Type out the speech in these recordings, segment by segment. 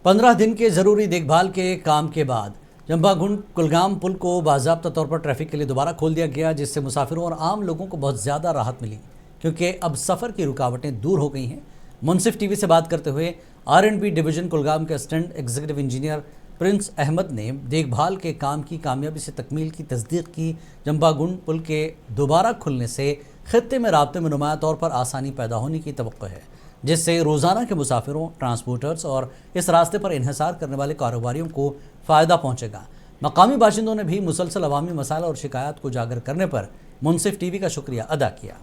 15 दिन के ज़रूरी देखभाल के काम के बाद जंबागुंड कुलगाम पुल को बाज़ाब्ता तौर पर ट्रैफिक के लिए दोबारा खोल दिया गया, जिससे मुसाफिरों और आम लोगों को बहुत ज़्यादा राहत मिली क्योंकि अब सफ़र की रुकावटें दूर हो गई हैं। मुनसिफ टीवी से बात करते हुए R&B डिवीज़न कुलगाम के assistant executive engineer Prince Ahmad ने देखभाल के काम की कामयाबी से तकमील की तस्दीक की। जंबागुंड पुल के दोबारा खुलने से खित्ते में राब्ते में नुमाया तौर पर आसानी पैदा होने की तवक्को है, जिससे रोज़ाना के मुसाफिरों, ट्रांसपोर्टर्स और इस रास्ते पर इन्हिसार करने वाले कारोबारियों को फ़ायदा पहुँचेगा। मकामी बाशिंदों ने भी मुसलसल अवामी मसाइल और शिकायत को उजागर करने पर मुनसिफ टीवी का शुक्रिया अदा किया।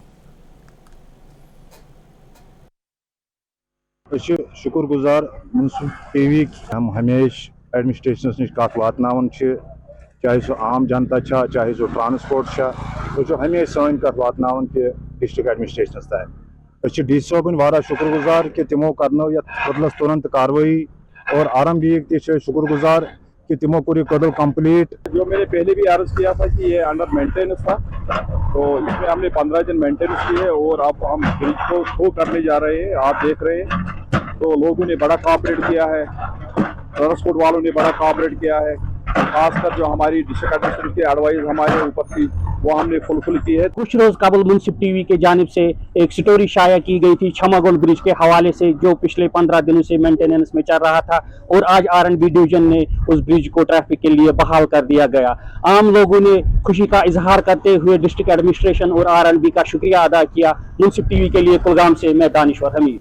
शुक्रगुजार मुनसिफ टीवी हम हमेशा एडमिनिस्ट्रेशन नश कत वातनावन, चाहे सो आम जनता चाहे सो ट्रांसपोर्ट हमेशा सन कत वातनावन कि डिस्ट्रिक्ट एडमिनिस्ट्रेशन तक डी साहबन वारा शुक्रगुजार कि तिमो करनो ये कदलस तुरंत कार्रवाई और R&B के शुक्रगुजार कि तिमो पूरी कदल कंप्लीट। जो मैंने पहले भी अर्ज किया था कि ये अंडर मेंटेनेंस था, तो इसमें हमने 15 दिन मेंटेनेंस की है और अब हम ब्रिज को शो करने जा रहे हैं। आप देख रहे हैं तो लोगों ने बड़ा कोऑपरेट किया है, ट्रांसपोर्ट वालों ने बड़ा कोऑपरेट किया है, खासकर जो हमारी डिस्ट्रिक्ट एडमिनिस्ट्रेशन की एडवाइस हमारे ऊपर थी वो हमने फुलफिल की है। कुछ रोज कबल मुनसिफ टीवी के जानिब से एक स्टोरी शाया की गई थी छमागोल ब्रिज के हवाले से, जो पिछले 15 दिनों से मेंटेनेंस में चल रहा था और आज R&B डिवीजन ने उस ब्रिज को ट्रैफिक के लिए बहाल कर दिया गया। आम लोगों ने खुशी का इजहार करते हुए डिस्ट्रिक्ट एडमिनिस्ट्रेशन और R&B का शुक्रिया अदा किया। मुनसिफ टीवी के लिए कुलगाम से मैं दानिश्वर हमीद।